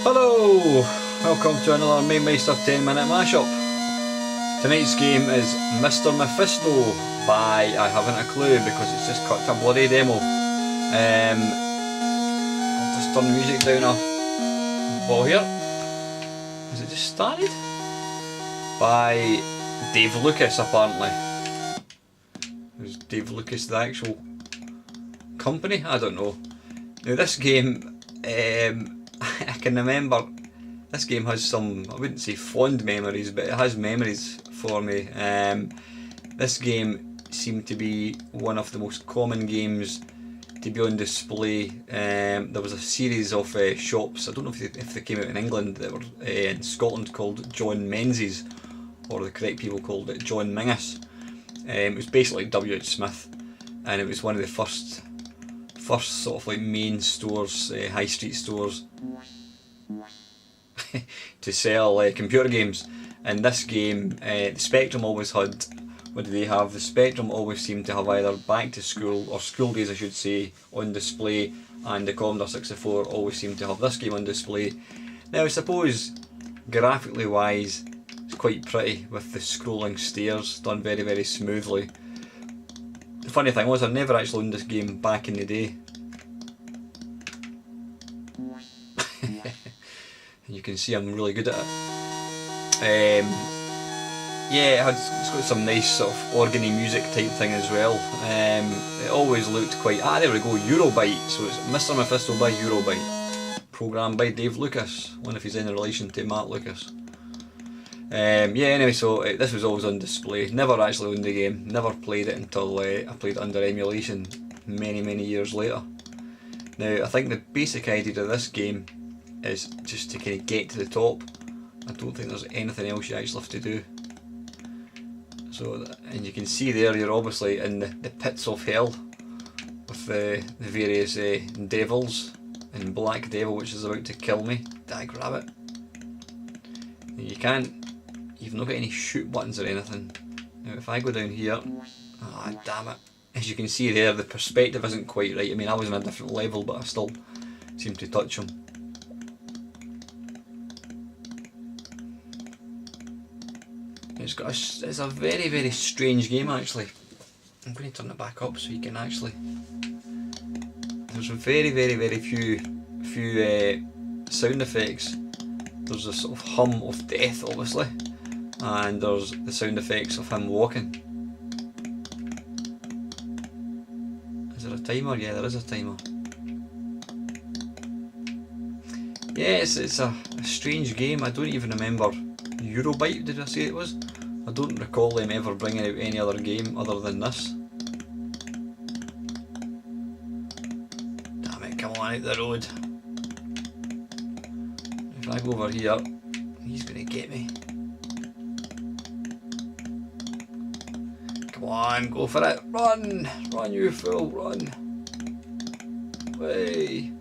Hello! Welcome to another Mamemeister 10-minute mashup. Tonight's game is Mr. Mephisto by I haven't a clue because it's just cut to a bloody demo. I'll just turn the music down a ball here. Has it just started? By Dave Lucas apparently. Is Dave Lucas the actual company? I don't know. Now this game, I can remember, this game has some, I wouldn't say fond memories, but it has memories for me. This game seemed to be one of the most common games to be on display. There was a series of shops, I don't know if they came out in England, that were in Scotland called John Menzies, or the correct people called it John Mingus. It was basically like W.H. Smith, and it was one of the first sort of like main stores, high street stores to sell computer games. And this game, the Spectrum always had, what do they have? The Spectrum always seemed to have either Back to School, or School Days I should say, on display, and the Commodore 64 always seemed to have this game on display. Now I suppose graphically wise it's quite pretty with the scrolling stairs done very very smoothly. The funny thing was I never actually owned this game back in the day. You can see I'm really good at it. Yeah, it's got some nice sort of organy music type thing as well. It always looked quite, there we go, Euro-Byte. So it's Mr. Mephisto by Euro-Byte, programmed by Dave Lucas, one if he's in relation to Matt Lucas. Yeah, anyway, so this was always on display. Never actually owned the game, never played it until I played it under emulation many years later. Now I think the basic idea of this game is just to kind of get to the top. I don't think there's anything else you actually have to do. So, and you can see there you're obviously in the pits of hell with the various devils, and Black Devil which is about to kill me. Dag rabbit. You can't, you've not got any shoot buttons or anything. Now if I go down here, damn it. As you can see there, the perspective isn't quite right. I mean I was on a different level but I still seem to touch them. It's a very strange game actually. I'm going to turn it back up so you can actually. There's very few sound effects. There's a sort of hum of death obviously, and there's the sound effects of him walking. Is there a timer? Yeah, there is a timer. Yeah, it's a strange game. I don't even remember. Euro-Byte, did I say it was? I don't recall them ever bringing out any other game other than this. Damn it, come on out the road. If I go over here, he's going to get me. Come on, go for it. Run! Run you fool, run! Way!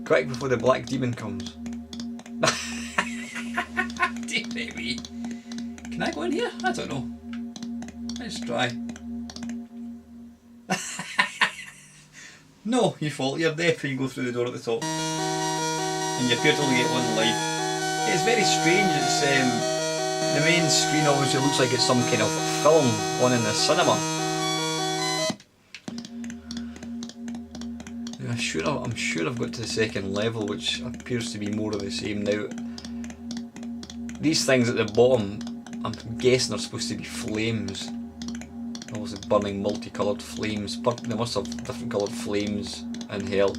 Quick before the black demon comes. Maybe. Can I go in here? I don't know. Let's try. No, you fall. You're deaf when you go through the door at the top. And you appear to only get one life. It's very strange. It's the main screen obviously looks like it's some kind of film on in the cinema. I'm sure I've got to the second level, which appears to be more of the same now. These things at the bottom, I'm guessing are supposed to be flames. Obviously burning multicoloured flames. They must have different coloured flames in hell.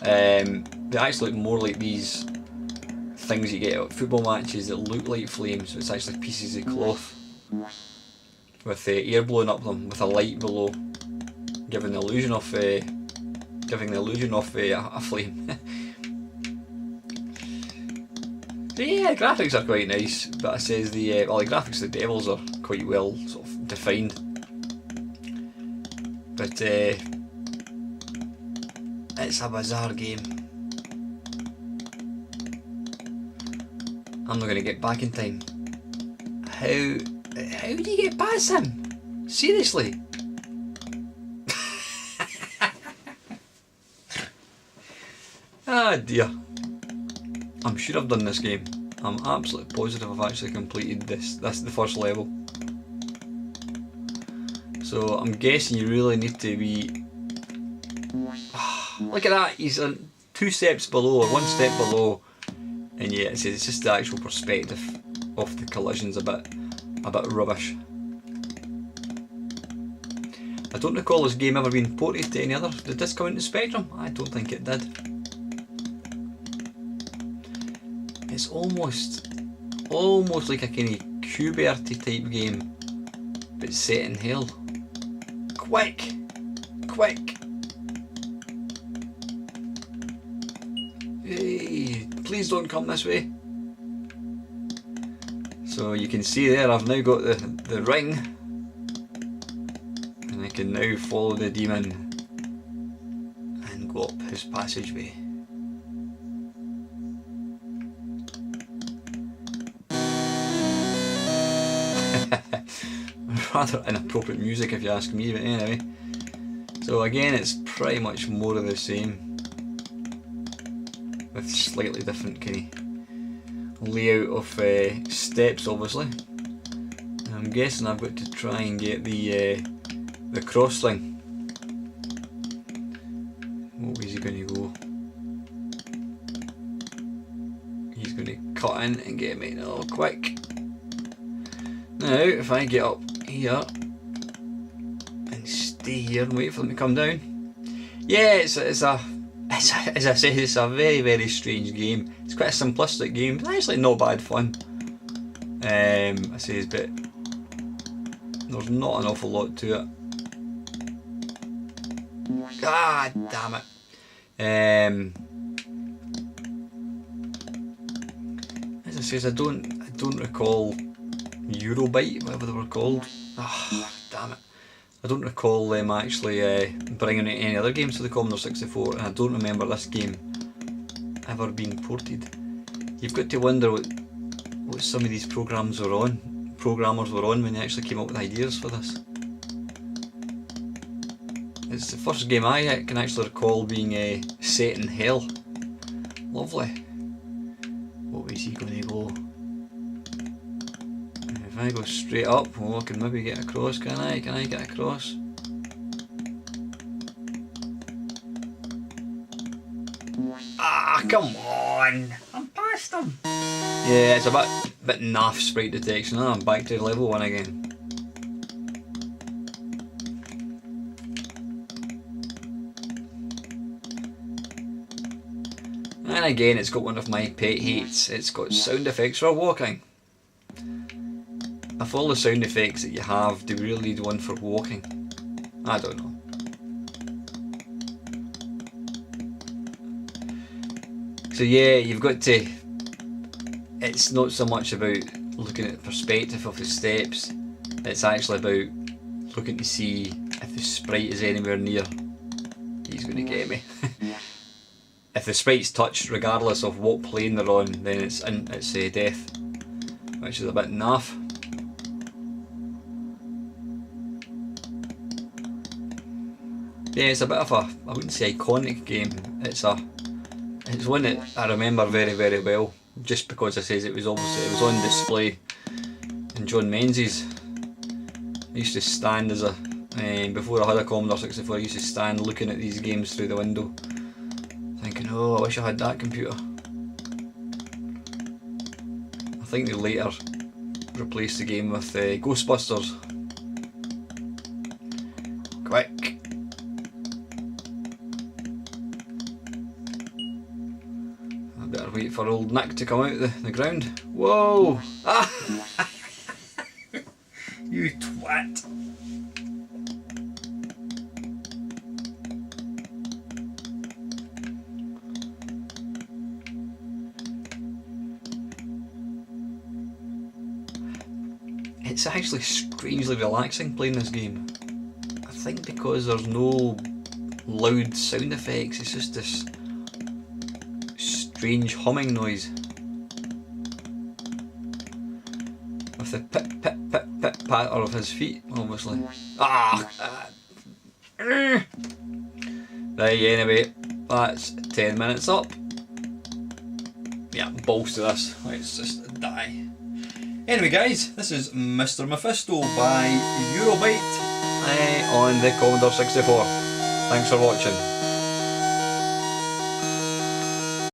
They actually look more like these things you get at football matches that look like flames. It's actually pieces of cloth with air blowing up them with a light below, giving the illusion of a flame. Yeah, the graphics are quite nice, but it says the graphics of the devils are quite well sort of defined. But it's a bizarre game. I'm not going to get back in time. How do you get past him? Seriously? Ah dear. I'm sure I've done this game. I'm absolutely positive I've actually completed this. That's the first level. So I'm guessing you really need to be... Look at that, he's 2 steps below, or 1 step below. And yeah, it's just the actual perspective of the collision's a bit rubbish. I don't recall this game ever being ported to any other. Did this come into Spectrum? I don't think it did. It's almost like a kind of Q-Berty type game, but set in hell. Quick! Quick! Hey, please don't come this way. So you can see there, I've now got the ring, and I can now follow the demon and go up his passageway. Rather inappropriate music if you ask me, but anyway. So again, it's pretty much more of the same, with slightly different kind of layout of steps, obviously. And I'm guessing I've got to try and get the cross thing. What way is he going to go? He's going to cut in and get me. Oh, quick! Now, if I get up here and stay here and wait for them to come down, yeah, as I say, it's a very, very strange game. It's quite a simplistic game. It's actually not bad fun. I say, but there's not an awful lot to it. God damn it! As I say, I don't recall Euro-Byte, whatever they were called. Ah, damn it. I don't recall them actually bringing out any other games to the Commodore 64, and I don't remember this game ever being ported. You've got to wonder what some of these programmers were on when they actually came up with ideas for this. It's the first game I can actually recall being set in hell. Lovely. What way is he going to go? If I go straight up, well, I can maybe get across, can I? Can I get across? Ah, come on! I'm past him! Yeah, it's a bit naff sprite detection. I'm back to level 1 again. And again, it's got one of my pet hates. It's got sound effects for walking. If all the sound effects that you have, do we really need one for walking? I don't know. So yeah, you've got to... It's not so much about looking at the perspective of the steps, it's actually about looking to see if the sprite is anywhere near. He's going to get me. If the sprite's touched, regardless of what plane they're on, then it's death, which is a bit naff. Yeah, it's a bit of a, I wouldn't say iconic game. It's one that I remember very, very well, just because I says it was on display in John Menzies. I used to stand as before I had a Commodore 64, I used to stand looking at these games through the window, thinking, oh, I wish I had that computer. I think they later replaced the game with Ghostbusters. Quick! I better wait for old Nick to come out the ground. Whoa! Ah! You twat! It's actually strangely relaxing playing this game. I think because there's no loud sound effects, it's just this strange humming noise. With the pit pit pit pit patter of his feet, obviously. Ah! Right, anyway, that's 10 minutes up. yeah, balls to this. Let's just die. Anyway guys, this is Mr. Mephisto by Euro-Byte on the Commodore 64. Thanks for watching.